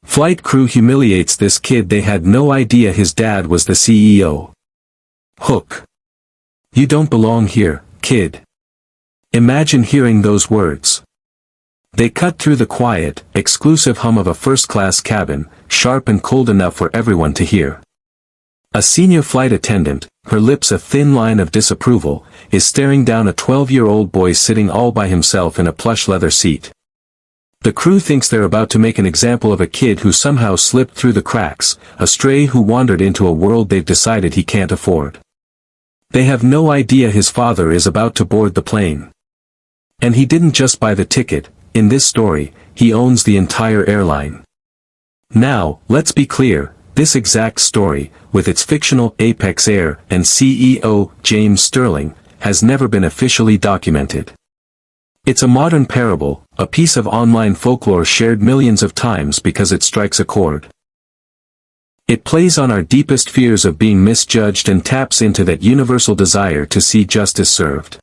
Flight crew humiliates this kid. They had no idea his dad was the CEO. Hook. You don't belong here, kid. Imagine hearing those words. They cut through the quiet, exclusive hum of a first-class cabin, sharp and cold enough for everyone to hear. A senior flight attendant, her lips a thin line of disapproval, is staring down a 12-year-old boy sitting all by himself in a plush leather seat. The crew thinks they're about to make an example of a kid who somehow slipped through the cracks, a stray who wandered into a world they've decided he can't afford. They have no idea his father is about to board the plane. And he didn't just buy the ticket. In this story, he owns the entire airline. Now, let's be clear, this exact story, with its fictional apex heir and CEO, James Sterling, has never been officially documented. It's a modern parable, a piece of online folklore shared millions of times because it strikes a chord. It plays on our deepest fears of being misjudged and taps into that universal desire to see justice served.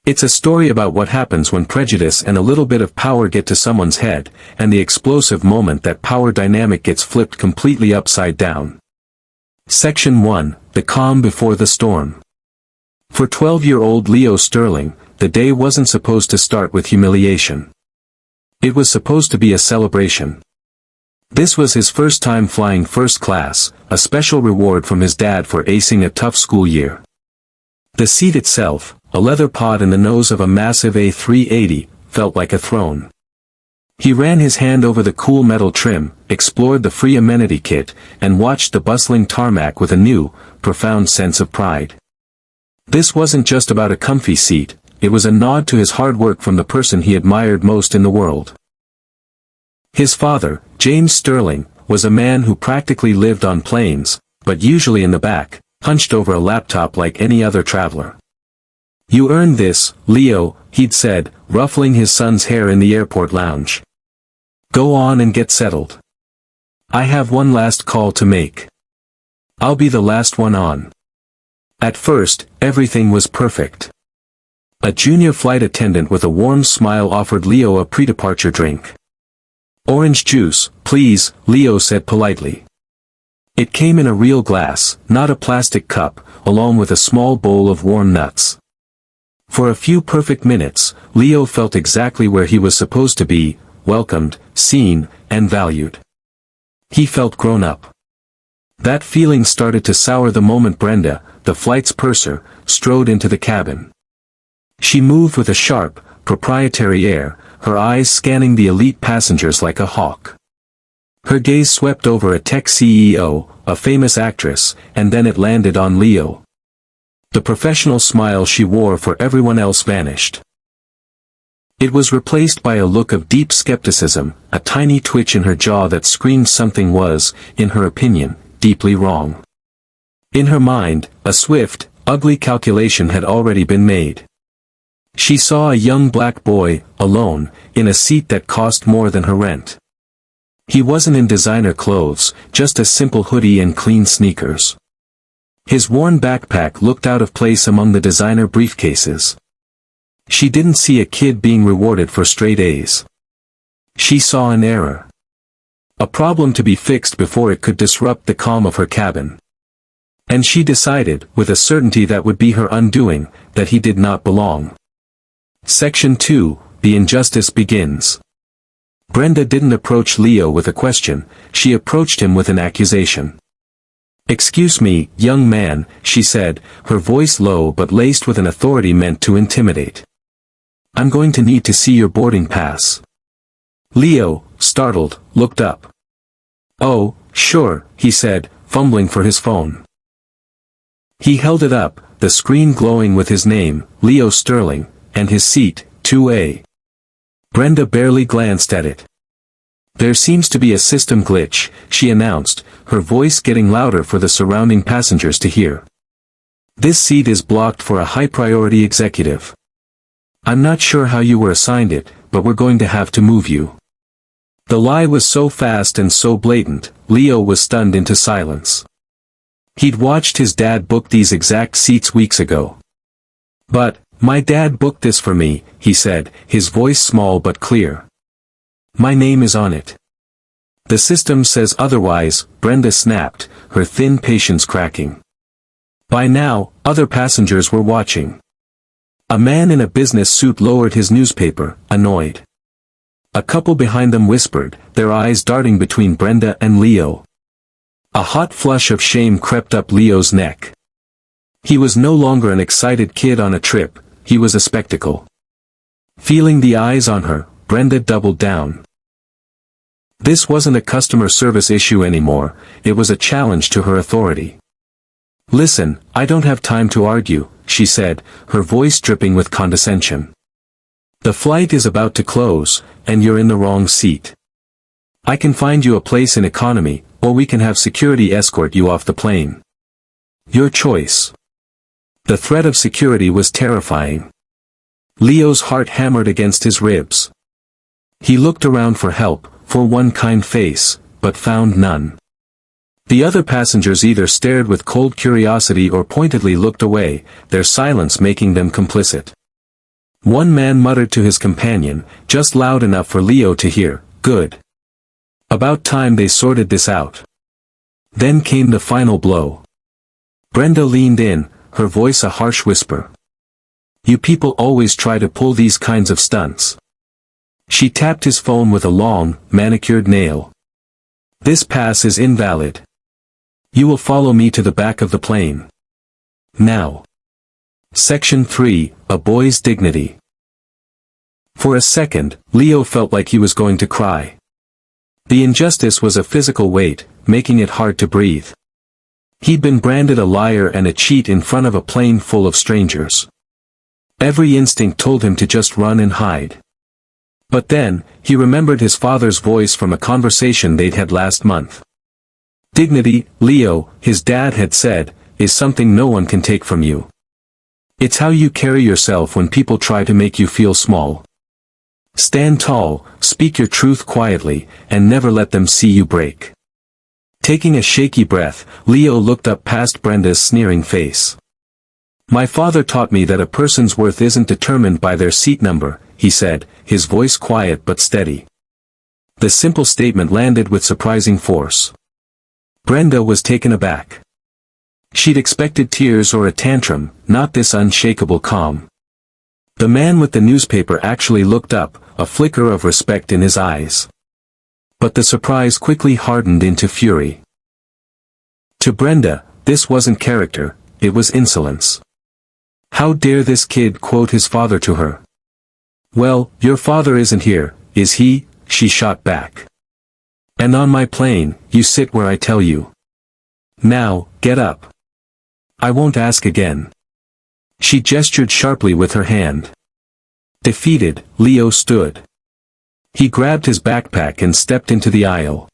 It's a story about what happens when prejudice and a little bit of power get to someone's head, and the explosive moment that power dynamic gets flipped completely upside down. Section 1, The Calm Before the Storm. For 12-year-old Leo Sterling, the day wasn't supposed to start with humiliation. It was supposed to be a celebration. This was his first time flying first class, a special reward from his dad for acing a tough school year. The seat itself, a leather pod in the nose of a massive A380, felt like a throne. He ran his hand over the cool metal trim, explored the free amenity kit, and watched the bustling tarmac with a new, profound sense of pride. This wasn't just about a comfy seat, it was a nod to his hard work from the person he admired most in the world. His father, James Sterling, was a man who practically lived on planes, but usually in the back, hunched over a laptop like any other traveler. You earned this, Leo, he'd said, ruffling his son's hair in the airport lounge. Go on and get settled. I have one last call to make. I'll be the last one on. At first, everything was perfect. A junior flight attendant with a warm smile offered Leo a pre-departure drink. Orange juice, please, Leo said politely. It came in a real glass, not a plastic cup, along with a small bowl of warm nuts. For a few perfect minutes, Leo felt exactly where he was supposed to be, welcomed, seen, and valued. He felt grown up. That feeling started to sour the moment Brenda, the flight's purser, strode into the cabin. She moved with a sharp, proprietary air, her eyes scanning the elite passengers like a hawk. Her gaze swept over a tech CEO, a famous actress, and then it landed on Leo. The professional smile she wore for everyone else vanished. It was replaced by a look of deep skepticism, a tiny twitch in her jaw that screamed something was, in her opinion, deeply wrong. In her mind, a swift, ugly calculation had already been made. She saw a young black boy, alone, in a seat that cost more than her rent. He wasn't in designer clothes, just a simple hoodie and clean sneakers. His worn backpack looked out of place among the designer briefcases. She didn't see a kid being rewarded for straight A's. She saw an error. A problem to be fixed before it could disrupt the calm of her cabin. And she decided, with a certainty that would be her undoing, that he did not belong. Section 2, The Injustice Begins. Brenda didn't approach Leo with a question, she approached him with an accusation. Excuse me, young man, she said, her voice low but laced with an authority meant to intimidate. I'm going to need to see your boarding pass. Leo, startled, looked up. Oh, sure, he said, fumbling for his phone. He held it up, the screen glowing with his name, Leo Sterling, and his seat, 2A. Brenda barely glanced at it. There seems to be a system glitch, she announced, her voice getting louder for the surrounding passengers to hear. This seat is blocked for a high-priority executive. I'm not sure how you were assigned it, but we're going to have to move you. The lie was so fast and so blatant, Leo was stunned into silence. He'd watched his dad book these exact seats weeks ago. But, my dad booked this for me, he said, his voice small but clear. My name is on it. The system says otherwise, Brenda snapped, her thin patience cracking. By now, other passengers were watching. A man in a business suit lowered his newspaper, annoyed. A couple behind them whispered, their eyes darting between Brenda and Leo. A hot flush of shame crept up Leo's neck. He was no longer an excited kid on a trip, he was a spectacle. Feeling the eyes on her, Brenda doubled down. This wasn't a customer service issue anymore, it was a challenge to her authority. Listen, I don't have time to argue, she said, her voice dripping with condescension. The flight is about to close, and you're in the wrong seat. I can find you a place in economy, or we can have security escort you off the plane. Your choice. The threat of security was terrifying. Leo's heart hammered against his ribs. He looked around for help, for one kind face, but found none. The other passengers either stared with cold curiosity or pointedly looked away, their silence making them complicit. One man muttered to his companion, just loud enough for Leo to hear, "Good. About time they sorted this out." Then came the final blow. Brenda leaned in, her voice a harsh whisper. "You people always try to pull these kinds of stunts." She tapped his phone with a long, manicured nail. "This pass is invalid. You will follow me to the back of the plane. Now." Section 3, A Boy's Dignity. For a second, Leo felt like he was going to cry. The injustice was a physical weight, making it hard to breathe. He'd been branded a liar and a cheat in front of a plane full of strangers. Every instinct told him to just run and hide. But then, he remembered his father's voice from a conversation they'd had last month. Dignity, Leo, his dad had said, is something no one can take from you. It's how you carry yourself when people try to make you feel small. Stand tall, speak your truth quietly, and never let them see you break. Taking a shaky breath, Leo looked up past Brenda's sneering face. My father taught me that a person's worth isn't determined by their seat number, he said, his voice quiet but steady. The simple statement landed with surprising force. Brenda was taken aback. She'd expected tears or a tantrum, not this unshakable calm. The man with the newspaper actually looked up, a flicker of respect in his eyes. But the surprise quickly hardened into fury. To Brenda, this wasn't character, it was insolence. How dare this kid quote his father to her? Well, your father isn't here, is he? She shot back. And on my plane, you sit where I tell you. Now, get up. I won't ask again. She gestured sharply with her hand. Defeated, Leo stood. He grabbed his backpack and stepped into the aisle.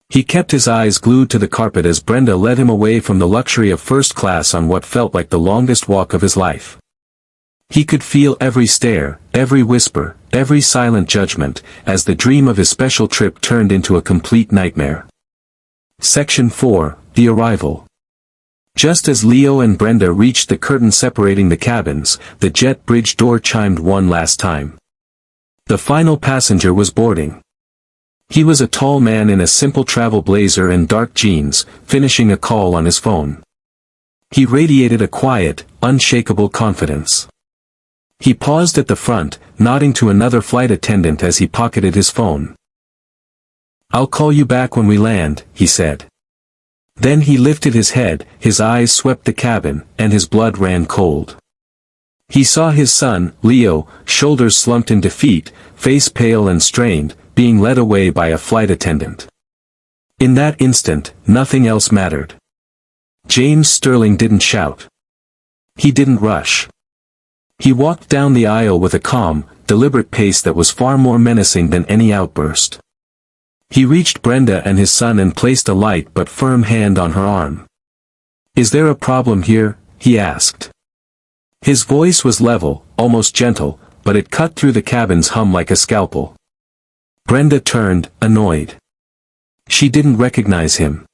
He kept his eyes glued to the carpet as Brenda led him away from the luxury of first class on what felt like the longest walk of his life. He could feel every stare, every whisper, every silent judgment, as the dream of his special trip turned into a complete nightmare. Section 4, The Arrival. Just as Leo and Brenda reached the curtain separating the cabins, the jet bridge door chimed one last time. The final passenger was boarding. He was a tall man in a simple travel blazer and dark jeans, finishing a call on his phone. He radiated a quiet, unshakable confidence. He paused at the front, nodding to another flight attendant as he pocketed his phone. I'll call you back when we land, he said. Then he lifted his head, his eyes swept the cabin, and his blood ran cold. He saw his son, Leo, shoulders slumped in defeat, face pale and strained, being led away by a flight attendant. In that instant, nothing else mattered. James Sterling didn't shout. He didn't rush. He walked down the aisle with a calm, deliberate pace that was far more menacing than any outburst. He reached Brenda and his son and placed a light but firm hand on her arm. Is there a problem here? He asked. His voice was level, almost gentle, but it cut through the cabin's hum like a scalpel. Brenda turned, annoyed. She didn't recognize him.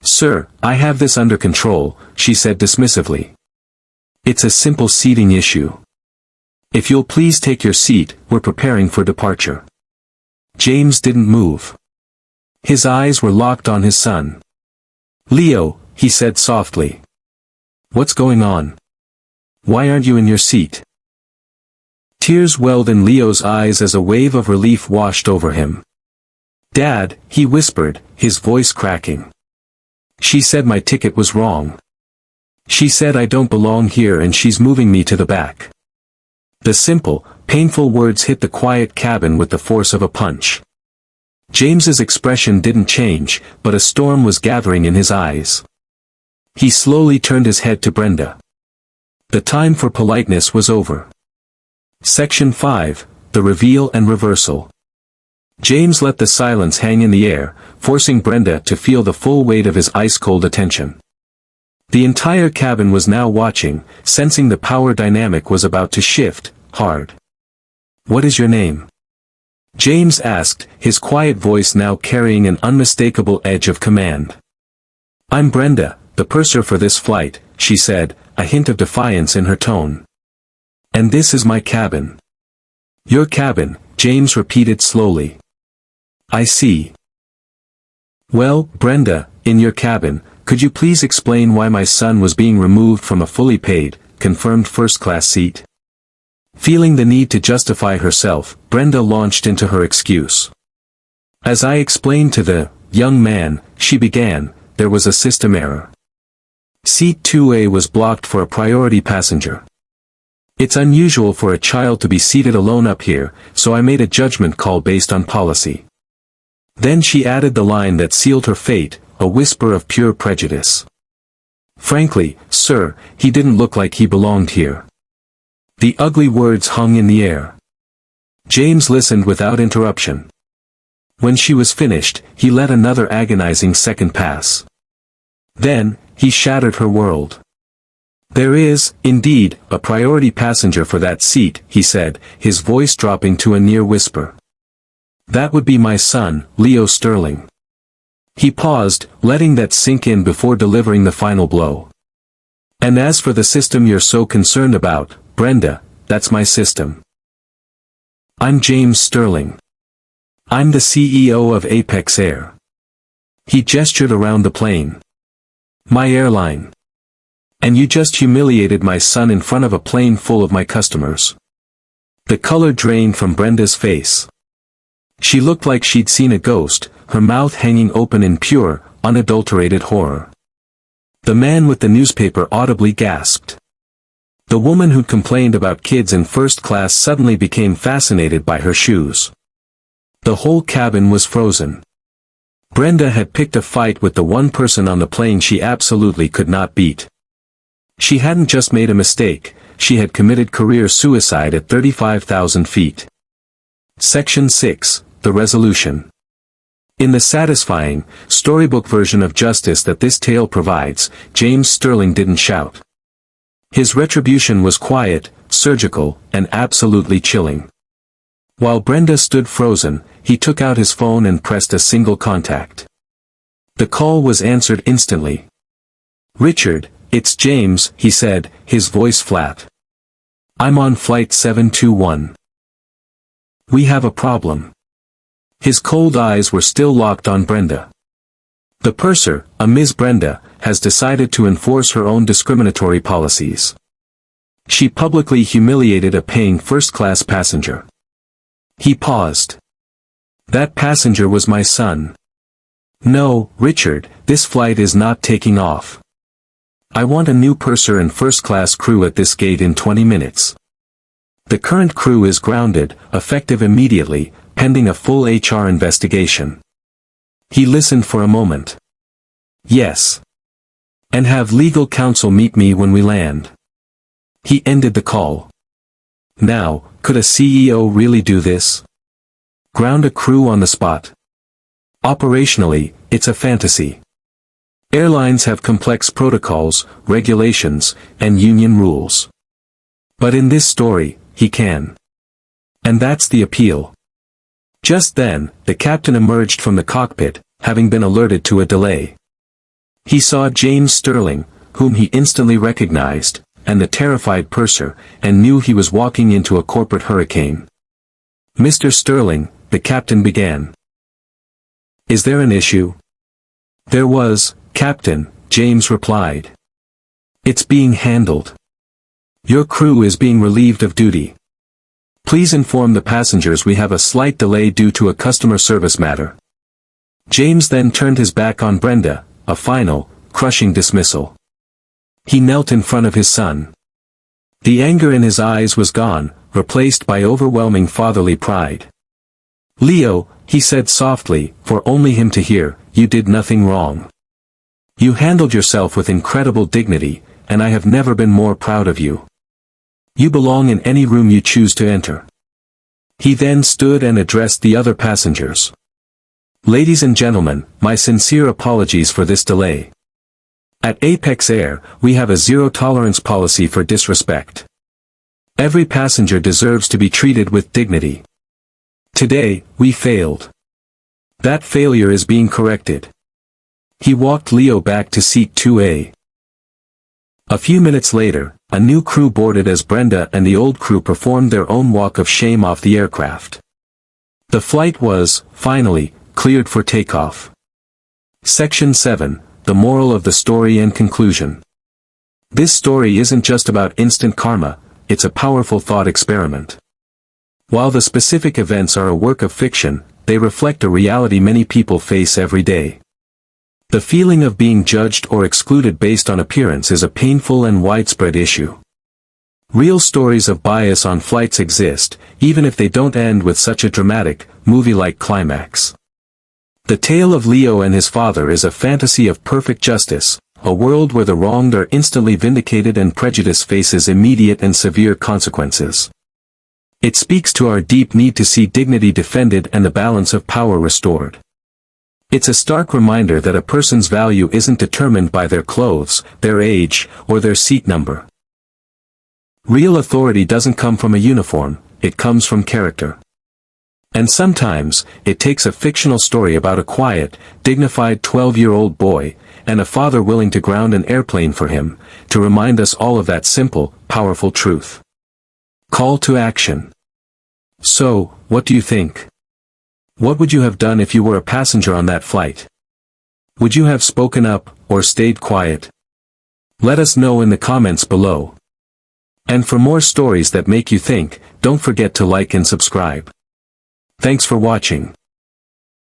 Sir, I have this under control, she said dismissively. It's a simple seating issue. If you'll please take your seat, we're preparing for departure. James didn't move. His eyes were locked on his son. "Leo," he said softly. "What's going on? Why aren't you in your seat?" Tears welled in Leo's eyes as a wave of relief washed over him. "Dad," he whispered, his voice cracking. "She said my ticket was wrong. She said I don't belong here and she's moving me to the back." The simple, painful words hit the quiet cabin with the force of a punch. James's expression didn't change, but a storm was gathering in his eyes. He slowly turned his head to Brenda. The time for politeness was over. Section 5, The Reveal and Reversal. James let the silence hang in the air, forcing Brenda to feel the full weight of his ice-cold attention. The entire cabin was now watching, sensing the power dynamic was about to shift, hard. "What is your name?" James asked, his quiet voice now carrying an unmistakable edge of command. "I'm Brenda, the purser for this flight," she said, a hint of defiance in her tone. "And this is my cabin." "Your cabin," James repeated slowly. "I see. Well, Brenda, in your cabin, could you please explain why my son was being removed from a fully paid, confirmed first-class seat?" Feeling the need to justify herself, Brenda launched into her excuse. "As I explained to the young man," she began, "there was a system error. Seat 2A was blocked for a priority passenger. It's unusual for a child to be seated alone up here, so I made a judgment call based on policy." Then she added the line that sealed her fate, a whisper of pure prejudice. "Frankly, sir, he didn't look like he belonged here." The ugly words hung in the air. James listened without interruption. When she was finished, he let another agonizing second pass. Then, he shattered her world. "There is, indeed, a priority passenger for that seat," he said, his voice dropping to a near whisper. "That would be my son, Leo Sterling." He paused, letting that sink in before delivering the final blow. "And as for the system you're so concerned about, Brenda, that's my system. I'm James Sterling. I'm the CEO of Apex Air." He gestured around the plane. "My airline. And you just humiliated my son in front of a plane full of my customers." The color drained from Brenda's face. She looked like she'd seen a ghost, her mouth hanging open in pure, unadulterated horror. The man with the newspaper audibly gasped. The woman who'd complained about kids in first class suddenly became fascinated by her shoes. The whole cabin was frozen. Brenda had picked a fight with the one person on the plane she absolutely could not beat. She hadn't just made a mistake, she had committed career suicide at 35,000 feet. Section 6, The Resolution. In the satisfying, storybook version of justice that this tale provides, James Sterling didn't shout. His retribution was quiet, surgical, and absolutely chilling. While Brenda stood frozen, he took out his phone and pressed a single contact. The call was answered instantly. "Richard, it's James," he said, his voice flat. "I'm on flight 721. We have a problem." His cold eyes were still locked on Brenda. "The purser, a Ms. Brenda, has decided to enforce her own discriminatory policies. She publicly humiliated a paying first-class passenger." He paused. "That passenger was my son." "No, Richard, this flight is not taking off. I want a new purser and first-class crew at this gate in 20 minutes. The current crew is grounded, effective immediately, pending a full HR investigation." He listened for a moment. "Yes. And have legal counsel meet me when we land." He ended the call. Now, could a CEO really do this? Ground a crew on the spot? Operationally, it's a fantasy. Airlines have complex protocols, regulations, and union rules. But in this story, he can. And that's the appeal. Just then, the captain emerged from the cockpit, having been alerted to a delay. He saw James Sterling, whom he instantly recognized, and the terrified purser, and knew he was walking into a corporate hurricane. "Mr. Sterling," the captain began. Is there an issue? There was, Captain, James replied. It's being handled. Your crew is being relieved of duty. Please inform the passengers we have a slight delay due to a customer service matter. James then turned his back on Brenda, a final, crushing dismissal. He knelt in front of his son. The anger in his eyes was gone, replaced by overwhelming fatherly pride. Leo, he said softly, for only him to hear, you did nothing wrong. You handled yourself with incredible dignity, and I have never been more proud of you. You belong in any room you choose to enter. He then stood and addressed the other passengers. Ladies and gentlemen, my sincere apologies for this delay. At Apex Air, we have a zero-tolerance policy for disrespect. Every passenger deserves to be treated with dignity. Today, we failed. That failure is being corrected. He walked Leo back to seat 2A. A few minutes later, a new crew boarded as Brenda and the old crew performed their own walk of shame off the aircraft. The flight was, finally, cleared for takeoff. Section 7, the moral of the story and conclusion. This story isn't just about instant karma, it's a powerful thought experiment. While the specific events are a work of fiction, they reflect a reality many people face every day. The feeling of being judged or excluded based on appearance is a painful and widespread issue. Real stories of bias on flights exist, even if they don't end with such a dramatic, movie-like climax. The tale of Leo and his father is a fantasy of perfect justice, a world where the wronged are instantly vindicated and prejudice faces immediate and severe consequences. It speaks to our deep need to see dignity defended and the balance of power restored. It's a stark reminder that a person's value isn't determined by their clothes, their age, or their seat number. Real authority doesn't come from a uniform, it comes from character. And sometimes, it takes a fictional story about a quiet, dignified 12-year-old boy, and a father willing to ground an airplane for him, to remind us all of that simple, powerful truth. Call to action. So, what do you think? What would you have done if you were a passenger on that flight? Would you have spoken up, or stayed quiet? Let us know in the comments below. And for more stories that make you think, don't forget to like and subscribe. Thanks for watching.